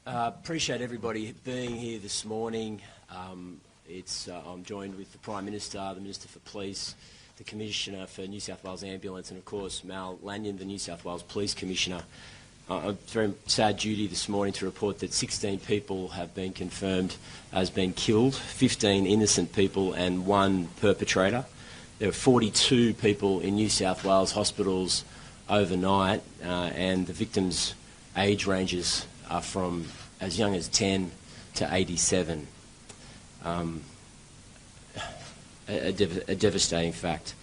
Appreciate everybody being here this morning. I'm joined with the Prime Minister, the Minister for Police, the Commissioner for New South Wales Ambulance, and of course Mal Lanyon, the New South Wales Police Commissioner. It's very sad duty this morning to report that 16 people have been confirmed as being killed, 15 innocent people and one perpetrator. There were 42 people in New South Wales hospitals overnight, and the victims' age ranges are from as young as 10 to 87. A devastating fact.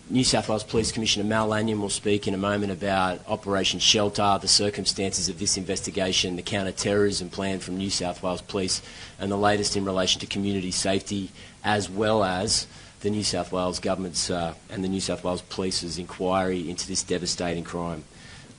New South Wales Police Commissioner Mal Lanyon will speak in a moment about Operation Shelter, the circumstances of this investigation, the counter-terrorism plan from New South Wales Police, and the latest in relation to community safety, as well as the New South Wales Government's and the New South Wales Police's inquiry into this devastating crime.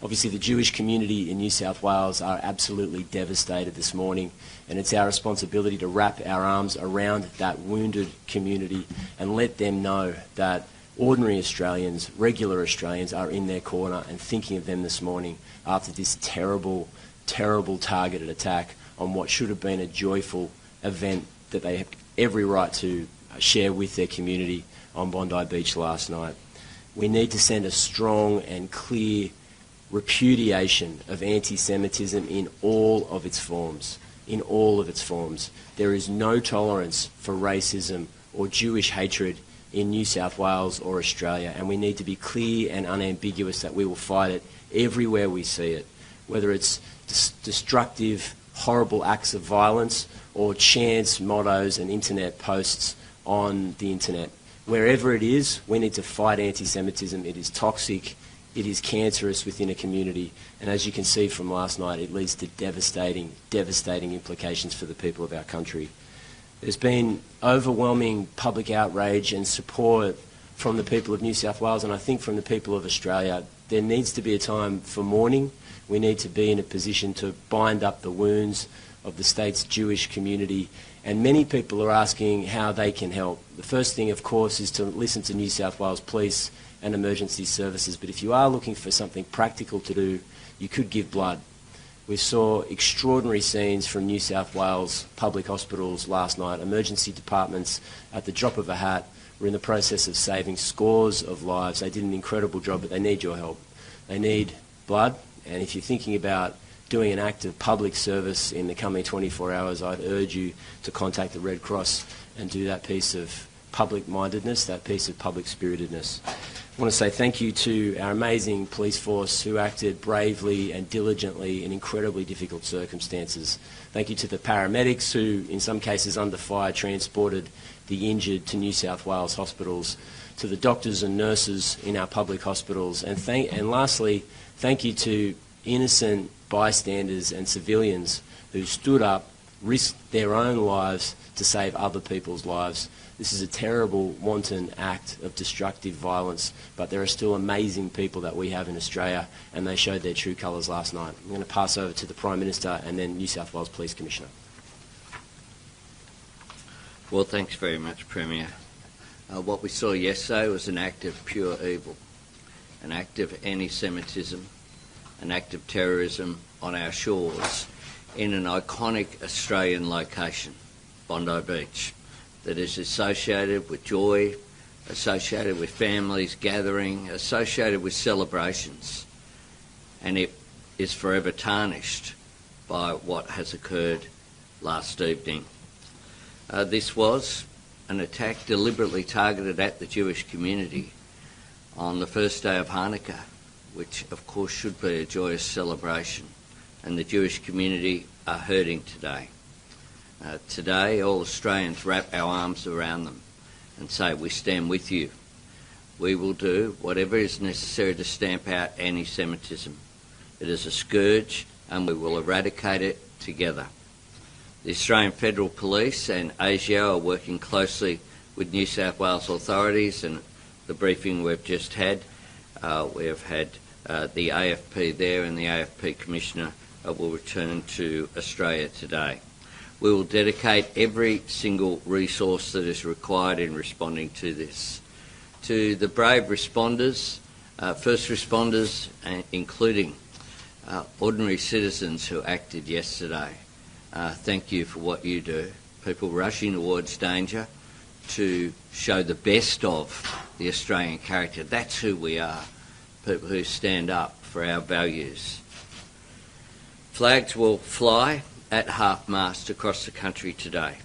Obviously, the Jewish community in New South Wales are absolutely devastated this morning, and it's our responsibility to wrap our arms around that wounded community and let them know that ordinary Australians, regular Australians, are in their corner and thinking of them this morning after this terrible, terrible targeted attack on what should have been a joyful event that they have every right to share with their community on Bondi Beach last night. We need to send a strong and clear repudiation of anti-Semitism in all of its forms. In all of its forms. There is no tolerance for racism or Jewish hatred in New South Wales or Australia, and we need to be clear and unambiguous that we will fight it everywhere we see it, whether it's destructive, horrible acts of violence or chants, mottos and internet posts on the internet. Wherever it is, we need to fight anti-Semitism. It is toxic. It is cancerous within a community, and as you can see from last night, it leads to devastating, devastating implications for the people of our country. There's been overwhelming public outrage and support from the people of New South Wales, and I think from the people of Australia. There needs to be a time for mourning. We need to be in a position to bind up the wounds of the state's Jewish community, and many people are asking how they can help. The first thing, of course, is to listen to New South Wales Police and emergency services, but if you are looking for something practical to do, you could give blood. We saw extraordinary scenes from New South Wales public hospitals last night. Emergency departments, at the drop of a hat, were in the process of saving scores of lives. They did an incredible job, but they need your help. They need blood, and if you're thinking about doing an act of public service in the coming 24 hours, I'd urge you to contact the Red Cross and do that piece of public-mindedness, that piece of public-spiritedness. I want to say thank you to our amazing police force who acted bravely and diligently in incredibly difficult circumstances. Thank you to the paramedics who, in some cases under fire, transported the injured to New South Wales hospitals, to the doctors and nurses in our public hospitals, and lastly, thank you to innocent bystanders and civilians who stood up, risked their own lives to save other people's lives. This is a terrible, wanton act of destructive violence, but there are still amazing people that we have in Australia, and they showed their true colours last night. I'm going to pass over to the Prime Minister and then New South Wales Police Commissioner. Well, thanks very much, Premier. What we saw yesterday was an act of pure evil, an act of anti-Semitism, an act of terrorism on our shores in an iconic Australian location, Bondi Beach, that is associated with joy, associated with families gathering, associated with celebrations, and it is forever tarnished by what has occurred last evening. This was an attack deliberately targeted at the Jewish community on the first day of Hanukkah, which of course should be a joyous celebration, and the Jewish community are hurting today. Today, all Australians wrap our arms around them and say, we stand with you. We will do whatever is necessary to stamp out anti-Semitism. It is a scourge and we will eradicate it together. The Australian Federal Police and ASIO are working closely with New South Wales authorities, and the briefing we've just had, we have had the AFP there, and the AFP Commissioner will return to Australia today. We will dedicate every single resource that is required in responding to this. To the brave responders, first responders, including Ordinary citizens who acted yesterday, thank you for what you do. People rushing towards danger to show the best of the Australian character. That's who we are, people who stand up for our values. Flags will fly at half-mast across the country today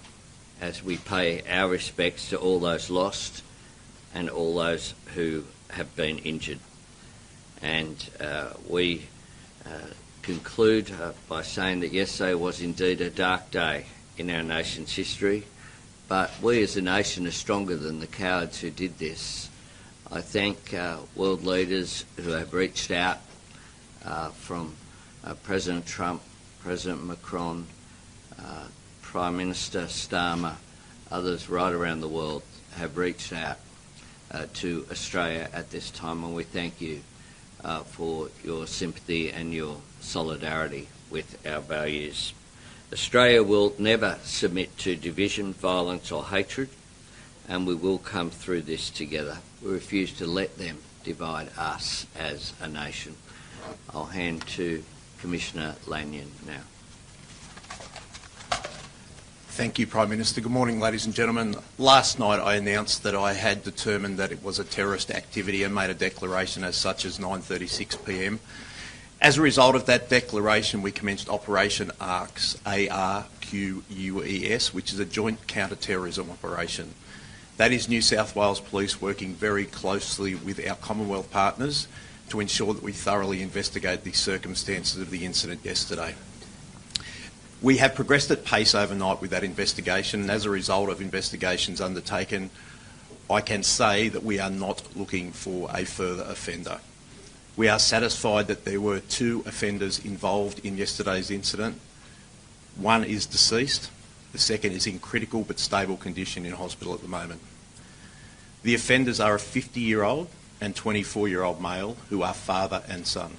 as we pay our respects to all those lost and all those who have been injured. And we conclude by saying that yesterday was indeed a dark day in our nation's history, but we as a nation are stronger than the cowards who did this. I thank world leaders who have reached out, from President Trump, President Macron, Prime Minister Starmer, others right around the world have reached out to Australia at this time, and we thank you for your sympathy and your solidarity with our values. Australia will never submit to division, violence or hatred, and we will come through this together. We refuse to let them divide us as a nation. I'll hand to Commissioner Lanyon now. Thank you, Prime Minister. Good morning, ladies and gentlemen. Last night I announced that I had determined that it was a terrorist activity and made a declaration as such as 9:36 p.m. As a result of that declaration, we commenced Operation ARQUS, ARQUES, which is a joint counter-terrorism operation. That is New South Wales Police working very closely with our Commonwealth partners to ensure that we thoroughly investigate the circumstances of the incident yesterday. We have progressed at pace overnight with that investigation, and as a result of investigations undertaken, I can say that we are not looking for a further offender. We are satisfied that there were 2 offenders involved in yesterday's incident. One is deceased, the second is in critical but stable condition in hospital at the moment. The offenders are a 50-year-old and 24-year-old male who are father and son.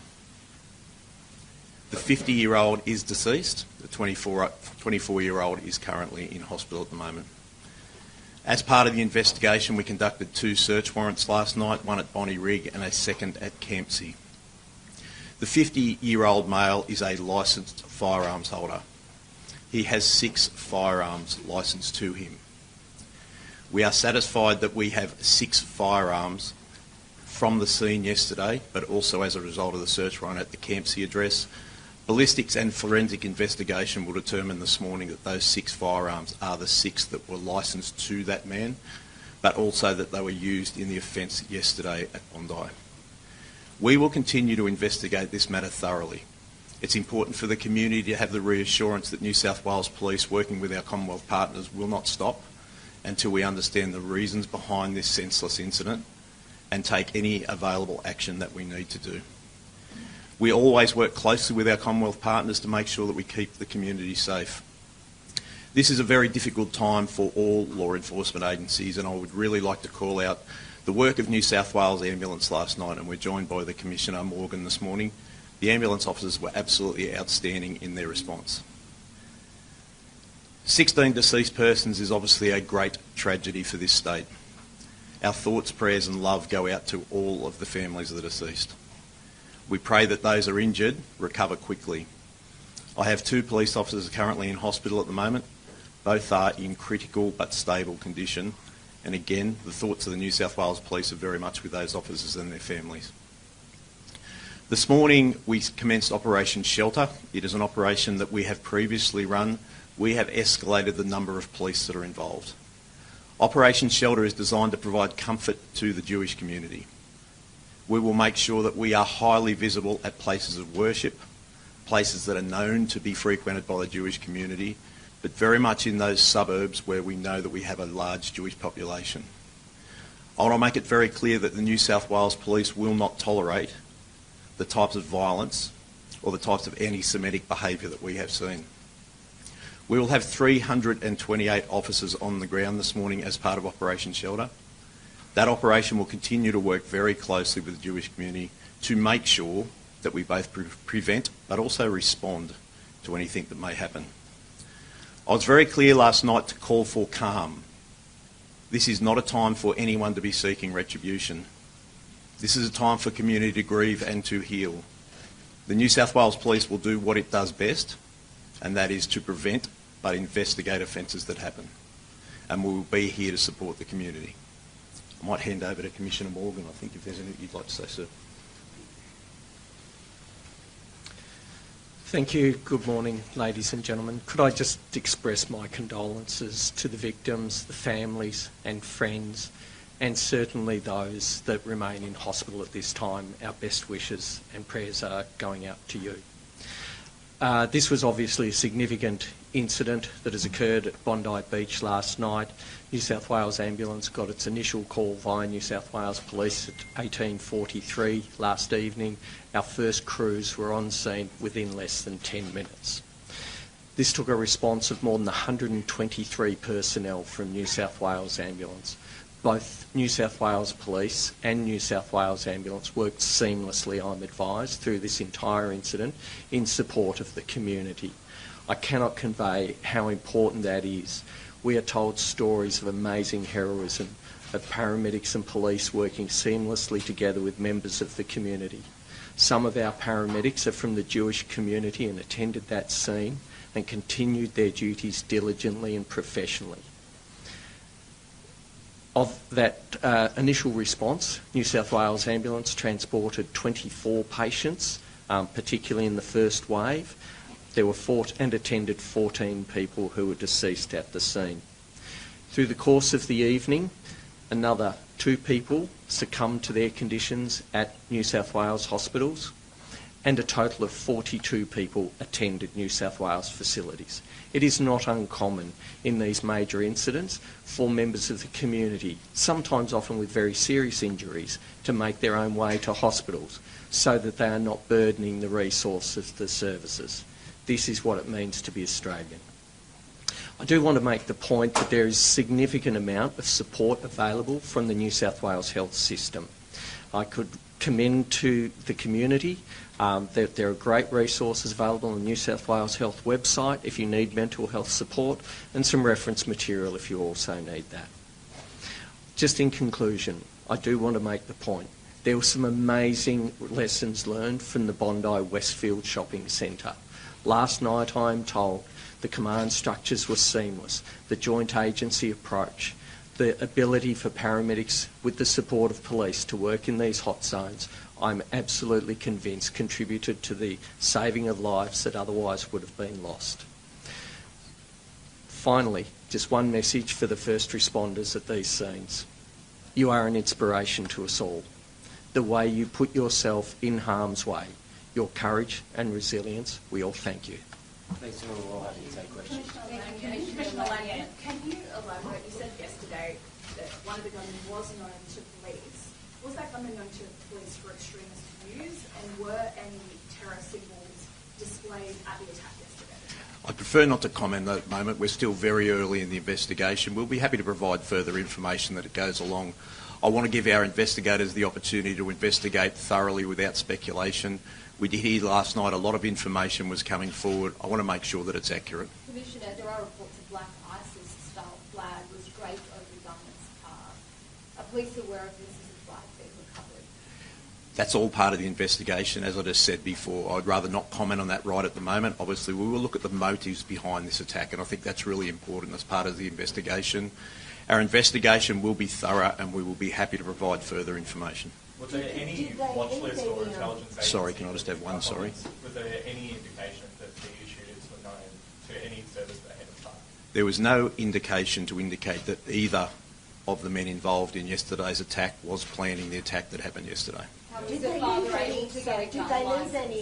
The 50-year-old is deceased, the 24-year-old is currently in hospital at the moment. As part of the investigation, we conducted 2 search warrants last night, one at Bonnie Rig and a second at Campsie. The 50-year-old male is a licensed firearms holder. He has 6 firearms licensed to him. We are satisfied that we have 6 firearms from the scene yesterday, but also as a result of the search warrant at the Campsie address. Ballistics and forensic investigation will determine this morning that those 6 firearms are the 6 that were licensed to that man, but also that they were used in the offence yesterday at Bondi. We will continue to investigate this matter thoroughly. It's important for the community to have the reassurance that New South Wales Police, working with our Commonwealth partners, will not stop until we understand the reasons behind this senseless incident and take any available action that we need to do. We always work closely with our Commonwealth partners to make sure that we keep the community safe. This is a very difficult time for all law enforcement agencies, and I would really like to call out the work of New South Wales Ambulance last night, and we're joined by the Commissioner Morgan this morning. The ambulance officers were absolutely outstanding in their response. 16 deceased persons is obviously a great tragedy for this state. Our thoughts, prayers and love go out to all of the families of the deceased. We pray that those are injured recover quickly. I have 2 police officers currently in hospital at the moment. Both are in critical but stable condition. And again, the thoughts of the New South Wales Police are very much with those officers and their families. This morning we commenced Operation Shelter. It is an operation that we have previously run. We have escalated the number of police that are involved. Operation Shelter is designed to provide comfort to the Jewish community. We will make sure that we are highly visible at places of worship, places that are known to be frequented by the Jewish community, but very much in those suburbs where we know that we have a large Jewish population. I want to make it very clear that the New South Wales Police will not tolerate the types of violence or the types of anti-Semitic behaviour that we have seen. We will have 328 officers on the ground this morning as part of Operation Shelter. That operation will continue to work very closely with the Jewish community to make sure that we both prevent but also respond to anything that may happen. I was very clear last night to call for calm. This is not a time for anyone to be seeking retribution. This is a time for community to grieve and to heal. The New South Wales Police will do what it does best, and that is to prevent but investigate offences that happen. And we will be here to support the community. I might hand over to Commissioner Morgan, I think, if there's anything you'd like to say, sir. Thank you. Good morning, ladies and gentlemen. Could I just express my condolences to the victims, the families and friends, and certainly those that remain in hospital at this time. Our best wishes and prayers are going out to you. This was obviously a significant incident that has occurred at Bondi Beach last night. New South Wales Ambulance got its initial call via New South Wales Police at 18:43 last evening. Our first crews were on scene within less than 10 minutes. This took a response of more than 123 personnel from New South Wales Ambulance. Both New South Wales Police and New South Wales Ambulance worked seamlessly, I'm advised, through this entire incident in support of the community. I cannot convey how important that is. We are told stories of amazing heroism, of paramedics and police working seamlessly together with members of the community. Some of our paramedics are from the Jewish community and attended that scene and continued their duties diligently and professionally. Of that initial response, New South Wales Ambulance transported 24 patients, particularly in the first wave. There were and attended 14 people who were deceased at the scene. Through the course of the evening, another 2 people succumbed to their conditions at New South Wales hospitals, and a total of 42 people attended New South Wales facilities. It is not uncommon in these major incidents for members of the community, sometimes often with very serious injuries, to make their own way to hospitals so that they are not burdening the resources of the services. This is what it means to be Australian. I do want to make the point that there is a significant amount of support available from the New South Wales health system. I could commend to the community that there are great resources available on the New South Wales Health website if you need mental health support, and some reference material if you also need that. Just in conclusion, I do want to make the point. There were some amazing lessons learned from the Bondi Westfield Shopping Centre. Last night, I am told, the command structures were seamless, the joint agency approach, the ability for paramedics with the support of police to work in these hot zones, I'm absolutely convinced contributed to the saving of lives that otherwise would have been lost. Finally, just one message for the first responders at these scenes. You are an inspiration to us all. The way you put yourself in harm's way, your courage and resilience, we all thank you. Thanks, and we'll all have to take questions. Commissioner Langan, can you elaborate? You said yesterday that one of the gunmen was known to police. Was that gunman known to police for extremist views, and were any terror symbols displayed at the attack yesterday? I prefer not to comment at the moment. We're still very early in the investigation. We'll be happy to provide further information that it goes along. I want to give our investigators the opportunity to investigate thoroughly without speculation. We did hear last night a lot of information was coming forward. I want to make sure that it's accurate. Commissioner, there are reports of black ISIS-style flag was draped over the government's car. Are police aware of this as a flag being recovered? That's all part of the investigation. As I just said before, I'd rather not comment on that right at the moment. Obviously, we will look at the motives behind this attack, and I think that's really important as part of the investigation. Our investigation will be thorough, and we will be happy to provide further information. Was there any watch list or intelligence agency? Sorry, can I just have one? Sorry. Was there any indication that the shooters were known to any service ahead of time? There was no indication to indicate that either of the men involved in yesterday's attack was planning the attack that happened yesterday. Did they lose any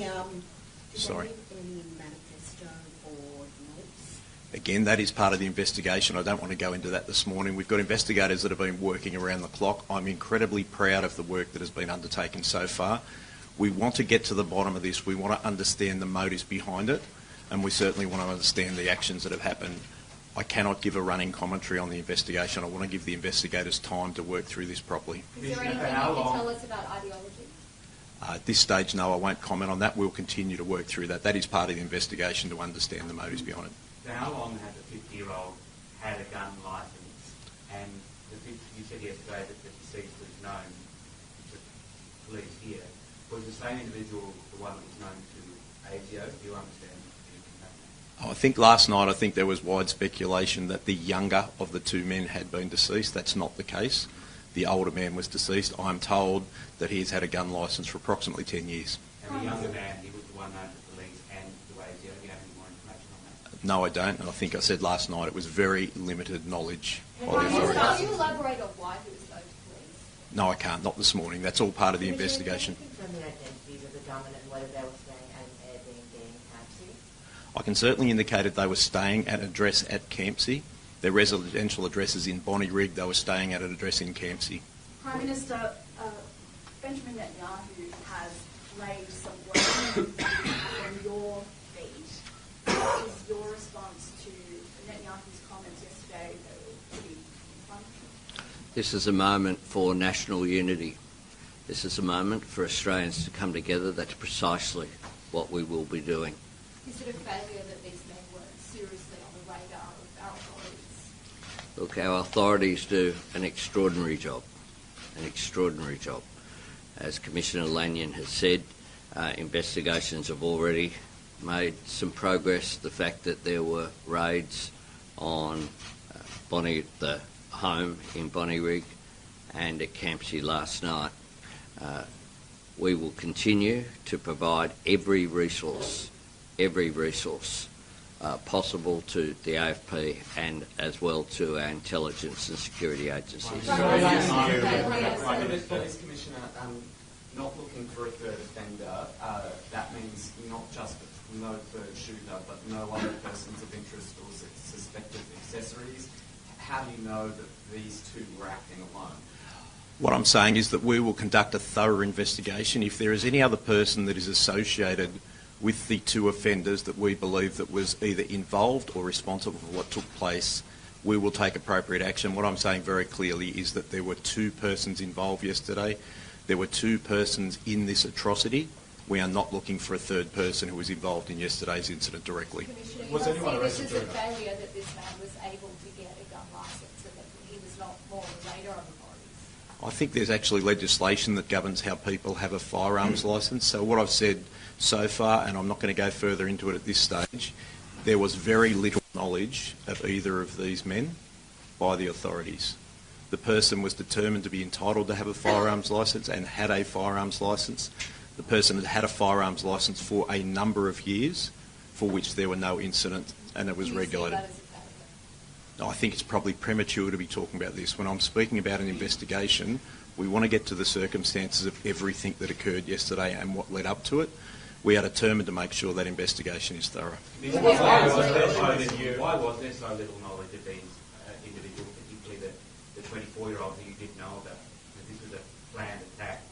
manifesto or notes? Again, that is part of the investigation. I don't want to go into that this morning. We've got investigators that have been working around the clock. I'm incredibly proud of the work that has been undertaken so far. We want to get to the bottom of this. We want to understand the motives behind it, and we certainly want to understand the actions that have happened. I cannot give a running commentary on the investigation. I want to give the investigators time to work through this properly. Is there anything you can tell us about ideology? At this stage, no, I won't comment on that. We'll continue to work through that. That is part of the investigation to understand the motives behind it. So how long has a 50-year-old had a gun licence? And you said yesterday that the deceased was known to police here. Was the same individual the one that was known to ASIO? Do you understand anything about that? I think last night, I think there was wide speculation that the younger of the two men had been deceased. That's not the case. The older man was deceased. I'm told that he has had a gun licence for approximately 10 years. And the younger man, he was the one known to police and to ASIO. Do you have any more information on that? No, I don't, and I think I said last night it was very limited knowledge by the Can authorities. you elaborate on why he was known to police? No, I can't, not this morning. That's all part of the investigation. Can you confirm the identities of the gunmen and whether they were staying at an Airbnb in Campsie? I can certainly indicate that they were staying at an address at Campsie. Their residential address is in Bonnyrigg. They were staying at an address in Campsie. Prime Minister, Benjamin Netanyahu has laid some work on your feet. What is your response to Netanyahu's comments yesterday that were pretty inflammatory? This is a moment for national unity. This is a moment for Australians to come together. That's precisely what we will be doing. Is it a failure that these men weren't seriously on the radar of our authorities? Look, our authorities do an extraordinary job. As Commissioner Lanyon has said, investigations have already made some progress. The fact that there were raids on the home in Bonnyrigg and at Campsie last night, we will continue to provide every resource possible to the AFP and as well to our intelligence and security agencies. Police Commissioner, not looking for a third offender, that means not just no third shooter, but no other persons of interest or suspected accessories. How do you know that these two were acting alone? What I'm saying is that we will conduct a thorough investigation. If there is any other person that is associated with the two offenders that we believe that was either involved or responsible for what took place, we will take appropriate action. What I'm saying very clearly is that there were two persons involved yesterday. There were two persons in this atrocity. We are not looking for a third person who was involved in yesterday's incident directly. Commissioner, Was anyone this arrested is a during that? failure that this man was able to get a gun licence and that he was not more on the radar of authorities. I think there's actually legislation that governs how people have a firearms licence. So what I've said so far, and I'm not going to go further into it at this stage, there was very little knowledge of either of these men by the authorities. The person was determined to be entitled to have a firearms licence and had a firearms licence. The person had had a firearms licence for a number of years for which there were no incident and it was regulated. I think it's probably premature to be talking about this. When I'm speaking about an investigation, we want to get to the circumstances of everything that occurred yesterday and what led up to it. We are determined to make sure that investigation is thorough. Why was there so little knowledge of these individuals, particularly the 24-year-old who you did know about? That this was a planned attack,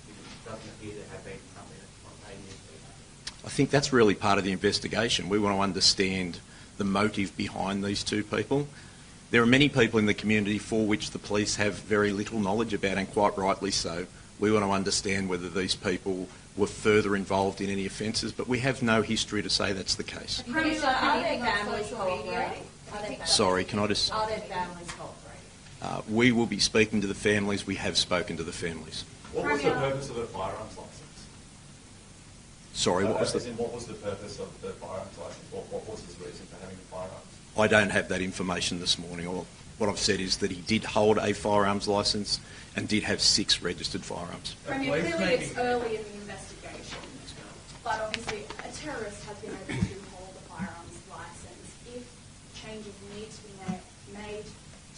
it doesn't appear to have been something that's spontaneous. I think that's really part of the investigation. We want to understand the motive behind these two people. There are many people in the community for which the police have very little knowledge about, and quite rightly so. We want to understand whether these people were further involved in any offences, but we have no history to say that's the case. Premier, are their families cooperating? Sorry, can I just... Are their families cooperating? We will be speaking to the families. We have spoken to the families. What was the purpose of the firearms licence? Sorry, what was the... What was the purpose of the firearms licence? What was his reason for having the firearms? I don't have that information this morning. What I've said is that he did hold a firearms licence and did have 6 registered firearms. Premier, clearly it's early in the investigation, but obviously a terrorist has been able to hold a firearms licence. If changes need to be made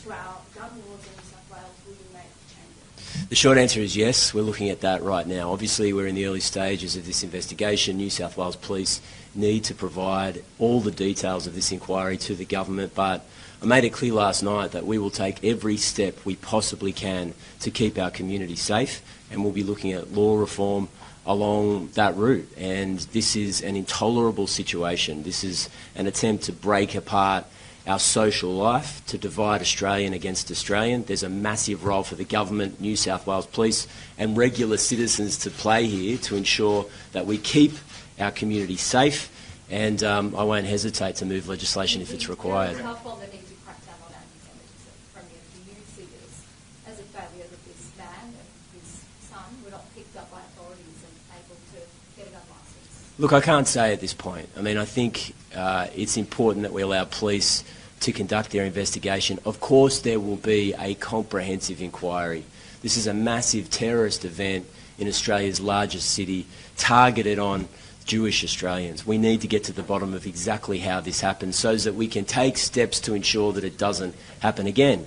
to our gun laws in New South Wales, will you make changes? The short answer is yes. We're looking at that right now. Obviously, we're in the early stages of this investigation. New South Wales Police need to provide all the details of this inquiry to the government, but I made it clear last night that we will take every step we possibly can to keep our community safe, and we'll be looking at law reform along that route. And this is an intolerable situation. This is an attempt to break apart our social life, to divide Australian against Australian. There's a massive role for the government, New South Wales Police and regular citizens to play here to ensure that we keep our community safe, and I won't hesitate to move legislation if it's required. How far they need to crack down on anti-Semitism? Premier, do you see this as a failure that this man and his son were not picked up by authorities and able to get a gun licence? Look, I can't say at this point. I mean, I think it's important that we allow police to conduct their investigation. Of course, there will be a comprehensive inquiry. This is a massive terrorist event in Australia's largest city, targeted on Jewish Australians. We need to get to the bottom of exactly how this happened so that we can take steps to ensure that it doesn't happen again.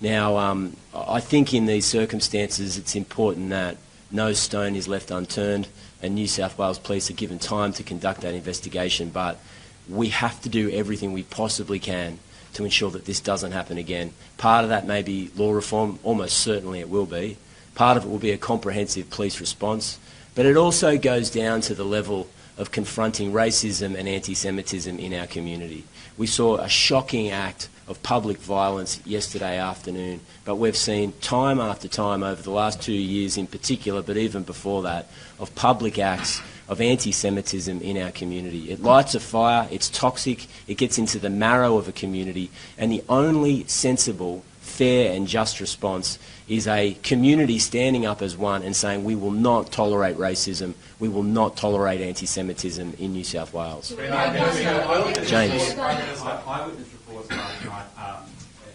Now, I think in these circumstances it's important that no stone is left unturned and New South Wales Police are given time to conduct that investigation, but we have to do everything we possibly can to ensure that this doesn't happen again. Part of that may be law reform, almost certainly it will be. Part of it will be a comprehensive police response, but it also goes down to the level of confronting racism and anti-Semitism in our community. We saw a shocking act of public violence yesterday afternoon, but we've seen time after time over the last 2 years in particular, but even before that, of public acts of anti-Semitism in our community. It lights a fire, it's toxic, it gets into the marrow of a community, and the only sensible, fair and just response is a community standing up as one and saying we will not tolerate racism, we will not tolerate anti-Semitism in New South Wales. James. Eyewitness reports last night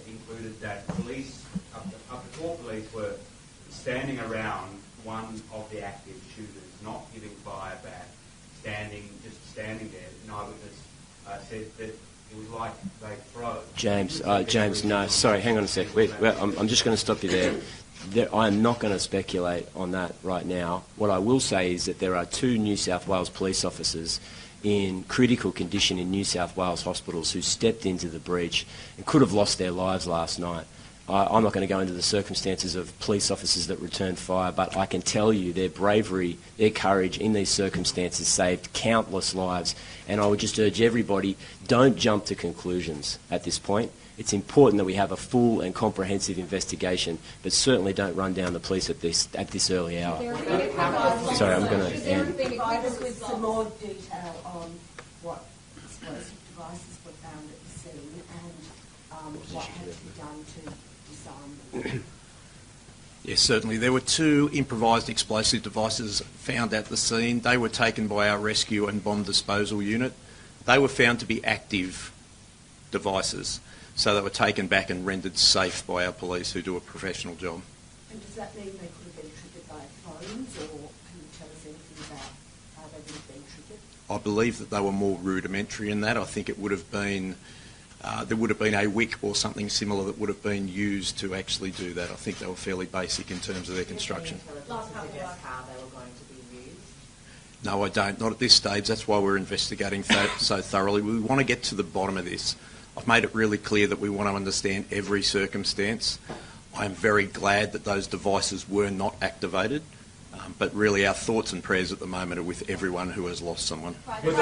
included that police, up to 4 police were standing around one of the active shooters, not giving fire back, just standing there. An eyewitness said that it was like they froze. James, no, sorry, hang on a sec. I'm just going to stop you there. I am not going to speculate on that right now. What I will say is that there are 2 New South Wales police officers in critical condition in New South Wales hospitals who stepped into the breach and could have lost their lives last night. I'm not going to go into the circumstances of police officers that returned fire, but I can tell you their bravery, their courage in these circumstances saved countless lives. And I would just urge everybody, don't jump to conclusions at this point. It's important that we have a full and comprehensive investigation, but certainly don't run down the police at this early hour. Sorry, I'm going to end. Provide us with some more detail on what explosive devices were found at the scene and what had to be done to disarm them. Yes, certainly. There were 2 improvised explosive devices found at the scene. They were taken by our rescue and bomb disposal unit. They were found to be active devices, so they were taken back and rendered safe by our police who do a professional job. And does that mean they could have been triggered by phones, or can you tell us anything about how they would have been triggered? I believe that they were more rudimentary in that. I think it would have been there would have been a wick or something similar that would have been used to actually do that. I think they were fairly basic in terms of their construction. Last couple of how they were going to be used? No, I don't. Not at this stage. That's why we're investigating so thoroughly. We want to get to the bottom of this. I've made it really clear that we want to understand every circumstance. I am very glad that those devices were not activated, but really our thoughts and prayers at the moment are with everyone who has lost someone. Jewish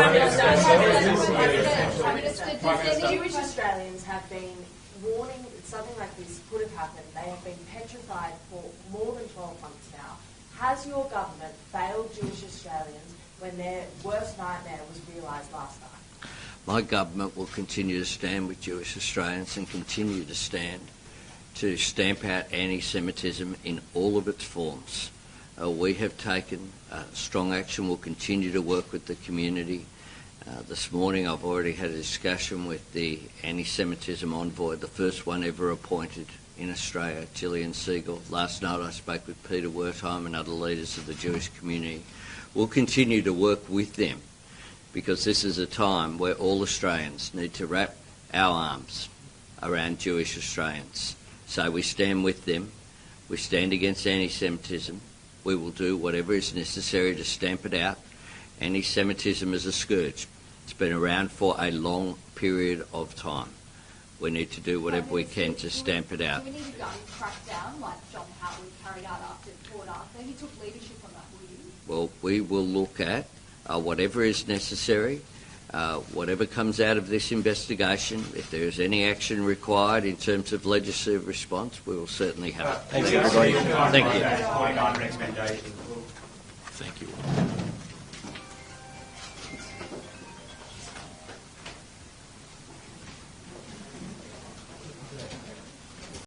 Australians have been warning that something like this could have happened. They have been petrified for more than 12 months now. Has your government failed Jewish Australians when their worst nightmare was realised last night? My government will continue to stand with Jewish Australians and continue to stand to stamp out anti-Semitism in all of its forms. We have taken strong action. We'll continue to work with the community. This morning I've already had a discussion with the anti-Semitism envoy, the first one ever appointed in Australia, Gillian Siegel. Last night I spoke with Peter Wertheim and other leaders of the Jewish community. We'll continue to work with them because this is a time where all Australians need to wrap our arms around Jewish Australians. So we stand with them. We stand against anti-Semitism. We will do whatever is necessary to stamp it out. Anti-Semitism is a scourge. It's been around for a long period of time. We need to do whatever we can to stamp it out. Do we need to go and crack down like John Howard carried out after Port Arthur? He took leadership on that, will you? Well, we will look at whatever is necessary, whatever comes out of this investigation. If there is any action required in terms of legislative response, we will certainly have it. Thanks, everybody. Thank you. That's my recommendation. Thank you.